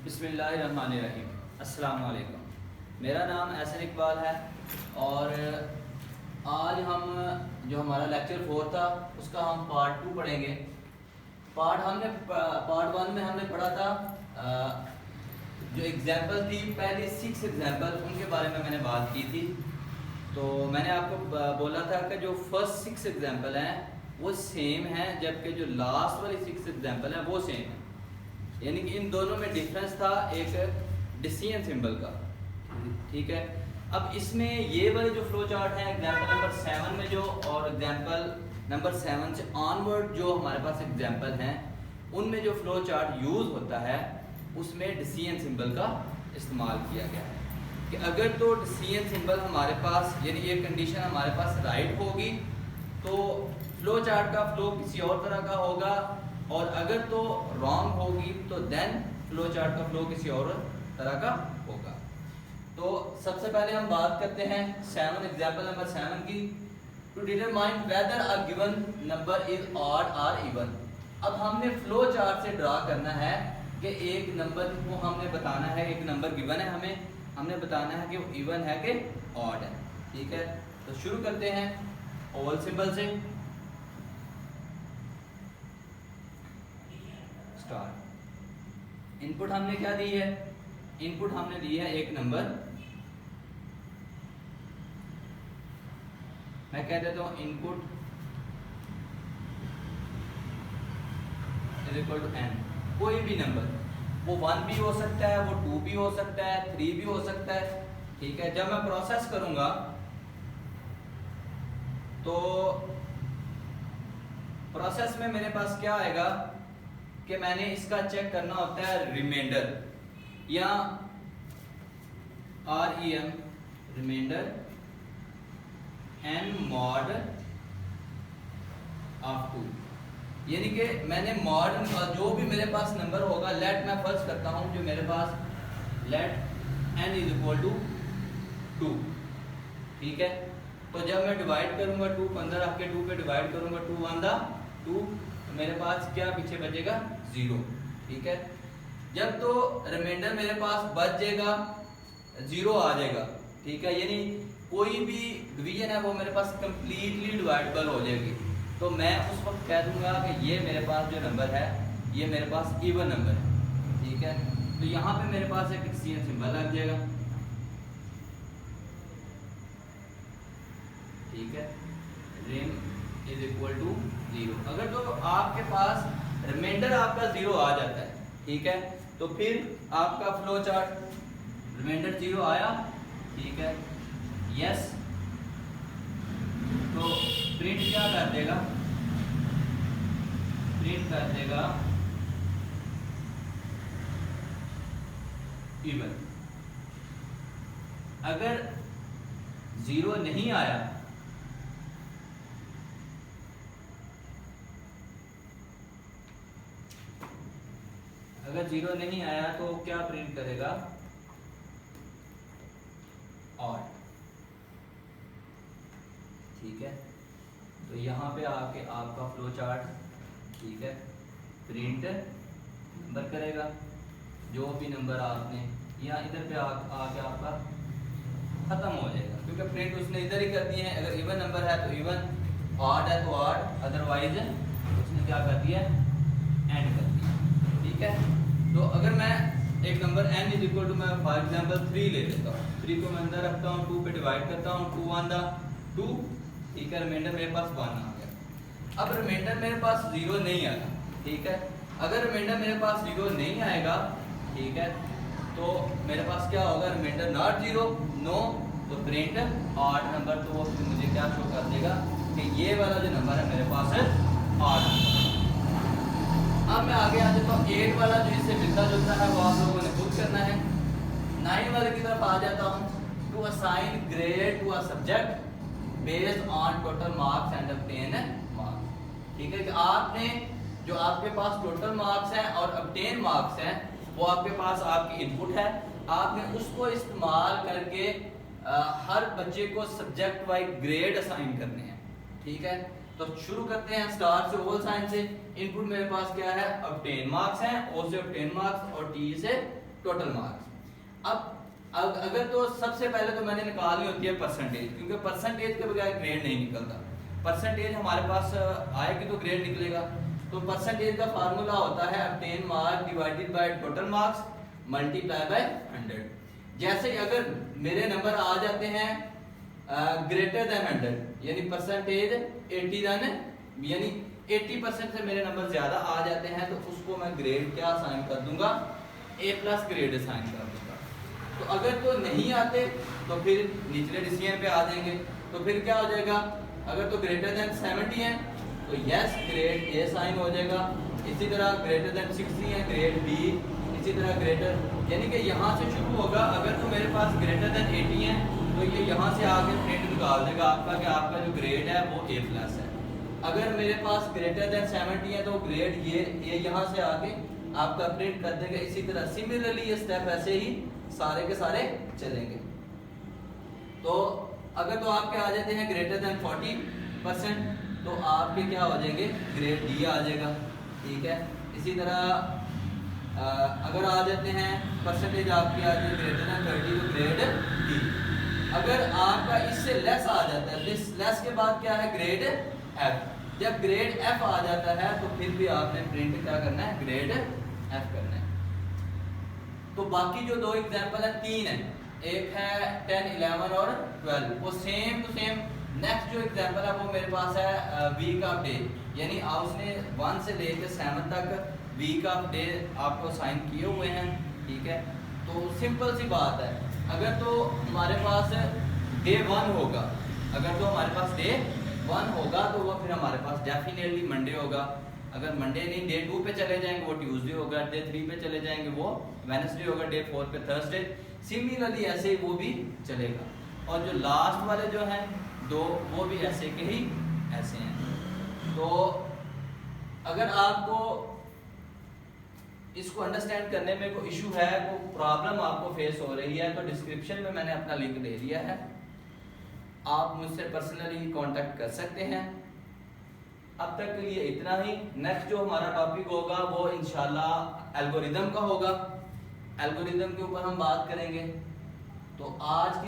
बिस्मिल्लाहिर्रहमानिर्रहीम। अस्सलाम वालेकुम। मेरा नाम एहसन इकबाल है और आज हम जो हमारा लेक्चर 4 था उसका हम पार्ट 2 पढ़ेंगे। पार्ट 1 में हमने पढ़ा था जो एग्जाम्पल थी, पहले 6 एग्जाम्पल, उनके बारे में मैंने बात की थी। तो मैंने आपको बोला था कि जो फर्स्ट 6 एग्जाम्पल हैं वो सेम हैं, जबकि जो लास्ट वाली 6 एग्जाम्पल हैं वो सेम है, यानी कि इन दोनों में डिफरेंस था एक डिसीजन सिंबल का। ठीक है, अब इसमें ये वाले जो फ्लो चार्ट है एग्जाम्पल नंबर 7 में जो, और एग्जाम्पल नंबर 7 से ऑनवर्ड जो हमारे पास एग्जाम्पल हैं उनमें जो फ्लो चार्ट यूज़ होता है उसमें डिसीजन सिंबल का इस्तेमाल किया गया है कि अगर तो डिसीजन सिंबल हमारे पास, यानी ये कंडीशन हमारे पास राइट होगी तो फ्लो चार्ट का फ्लो किसी और तरह का होगा, और अगर तो रॉन्ग होगी तो देन फ्लो चार्ट का फ्लो किसी और तरह का होगा। तो सबसे पहले हम बात करते हैं एग्जाम्पल नंबर 7 की। To determine whether a given number is odd और इवन। अब हमने फ्लो चार्ट से ड्रा करना है कि एक नंबर को हमने बताना है, एक नंबर गिवन है हमने बताना है कि वो इवन है कि ऑड है। ठीक है, तो शुरू करते हैं ओवल सिंबल से। स्टार्ट। इनपुट हमने क्या दी है? इनपुट हमने दी है एक नंबर, मैं कह देता हूं input is equal to n। कोई भी नंबर, वो 1 भी हो सकता है, वो 2 भी हो सकता है, 3 भी हो सकता है। ठीक है, जब मैं प्रोसेस करूंगा तो प्रोसेस में मेरे पास क्या आएगा कि मैंने इसका चेक करना होता है रिमाइंडर या REM, reminder n mod of 2, यानी कि मैंने मॉड जो भी मेरे पास नंबर होगा, लेट मैं फर्स्ट करता हूं जो मेरे पास let n is equal to 2। ठीक है, तो जब मैं डिवाइड करूंगा 2 को अंदर रख के 2 पे डिवाइड करूंगा, 2 1 दा 2, तो मेरे पास क्या पीछे बचेगा 0। ठीक है, जब तो रिमाइंडर मेरे पास बच जाएगा 0 आ जाएगा। ठीक है, यानी कोई भी डिवीजन है वो मेरे पास कंप्लीटली डिवाइडेबल हो जाएगी, तो मैं उस वक्त कह दूंगा कि ये मेरे पास जो नंबर है ये मेरे पास इवन नंबर है। ठीक है, तो यहाँ पे मेरे पास एक डिसीजन सिंबल लग जाएगा। ठीक है, रिम इज इक्वल टू 0। अगर तो आपके पास रिमाइंडर आपका 0 आ जाता है, ठीक है, तो फिर आपका फ्लो चार्ट रिमाइंडर 0 आया। ठीक है, यस, तो प्रिंट क्या कर देगा? प्रिंट कर देगा इवन। अगर 0 नहीं आया तो क्या प्रिंट करेगा? ऑड। ठीक है, तो यहाँ पे आके आपका फ्लो चार्ट, ठीक है, प्रिंट नंबर करेगा जो भी नंबर आपने, या इधर पे आके आपका खत्म हो जाएगा, क्योंकि प्रिंट उसने इधर ही कर दिए हैं। अगर इवन नंबर है तो इवन, ऑड है तो ऑड, अदरवाइज उसने क्या कर दिया? एंड कर दिया। ठीक है, तो अगर मैं एक number n is equal to, मैं फॉर एग्जांपल 3 ले लेता हूँ, 3 को मैं अंदर रखता हूँ, 2 पे डिवाइड करता हूँ, 2 1 दा 2। ठीक है, रिमाइंडर मेरे पास 1 आ गया। अब रिमाइंडर मेरे पास 0 नहीं आया। ठीक है, अगर रिमाइंडर मेरे पास 0 नहीं आएगा, ठीक है, तो मेरे पास क्या होगा? रिमाइंडर नॉट 0, नो, तो प्रिंट ऑड नंबर। तो वो मुझे क्या शो कर देगा कि ये वाला जो नंबर है मेरे पास है ऑड नंबर। अब मैं आगे आ जाता हूँ, 8 वाला जो इससे मिलता जुलता है वो आप लोगों ने खुद करना है। 9 वाले की तरफ आ जाता हूँ। To assign grade to a subject based on total marks and obtain marks. ठीक है, कि आपने जो आपके पास टोटल मार्क्स हैं और ऑब्टेन मार्क्स हैं वो आपके पास आपकी इनपुट है, आपने उसको इस्तेमाल करके हर बच्चे को सब्जेक्ट वाइज ग्रेड असाइन करने हैं। ठीक है, तो शुरू करते हैं स्टार से, ओवल साइन से। इनपुट मेरे पास क्या है? ऑब्टेन मार्क्स हैं, ओ से ऑब्टेन मार्क्स और टी से टोटल मार्क्स। अब अगर तो सबसे पहले तो मैंने निकालनी होती है परसेंटेज, क्योंकि परसेंटेज के बगैर ग्रेड नहीं निकलता। परसेंटेज हमारे पास आएगी तो ग्रेड निकलेगा। तो परसेंटेज का फार्मूला होता है obtain mark divided by total marks multiply by 100। जैसे अगर मेरे नंबर आ जाते हैं ग्रेटर देन 100, यानी परसेंटेज 80 देन, यानी 80% से मेरे नंबर ज्यादा आ जाते हैं, तो उसको मैं ग्रेड क्या असाइन कर दूंगा, A+ ग्रेड असाइन कर दूंगा। तो अगर तो नहीं आते तो फिर निचले डिसीजन पे आ जाएंगे। तो फिर क्या हो जाएगा, अगर तो ग्रेटर देन 70 है तो यस ग्रेड A असाइन हो जाएगा। इसी तरह ग्रेटर देन 60 है ग्रेड B, इसी तरह ग्रेटर, यानी कि यहाँ से शुरू होगा। अगर तो मेरे पास ग्रेटर देन 80 है तो ये यहाँ से आगे प्रिंट निकाल देगा आपका कि आपका जो ग्रेड है वो A+ है। अगर मेरे पास ग्रेटर देन 70 है तो ग्रेड ये यहाँ से आके आपका प्रिंट कर देगा। इसी तरह सिमिलरली ये स्टेप ऐसे ही सारे के सारे चलेंगे। तो अगर तो आपके आ जाते हैं ग्रेटर देन 40%, तो आपके क्या हो जाएंगे, ग्रेड D आ जाएगा, ठीक है। इसी तरह अगर आ जाते हैं परसेंटेज आपकी आ जाए ग्रेटर देन 30 तो ग्रेड D। अगर आपका इससे लेस आ जाता है, लेस के बाद क्या है, ग्रेड F। जब ग्रेड F आ जाता है तो फिर भी आपने प्रिंट क्या करना है, ग्रेड F करना है। तो बाकी जो दो एग्जांपल है, तीन है, एक है 10, 11 और 12, वो सेम टू सेम। नेक्स्ट जो एग्जांपल है वो मेरे पास है वीक ऑफ डे, यानी उसने 1 से लेकर 7 तक वीक ऑफ डे आपको साइन किए हुए हैं, ठीक है। तो सिंपल सी बात है, अगर तो हमारे पास डे 1 होगा, अगर तो हमारे पास डे 1 होगा तो वो फिर हमारे पास डेफिनेटली मंडे होगा। अगर मंडे नहीं डे 2 पे चले जाएंगे वो ट्यूसडे होगा, डे 3 पे चले जाएंगे वो वेडनेसडे होगा, डे 4 पे थर्सडे। सिमिलरली ऐसे ही वो भी चलेगा। और जो लास्ट वाले जो हैं दो, वो भी ऐसे के ही ऐसे हैं। तो अगर आपको इसको अंडरस्टैंड करने में कोई इशू है, कोई प्रॉब्लम आपको फेस हो रही है, तो डिस्क्रिप्शन में मैंने अपना लिंक दे दिया है, आप मुझसे पर्सनली कांटेक्ट कर सकते हैं। अब तक के लिए इतना ही। नेक्स्ट जो हमारा टॉपिक होगा वो इंशाल्लाह एल्गोरिदम का होगा। एल्गोरिदम के ऊपर हम बात करेंगे। तो आज की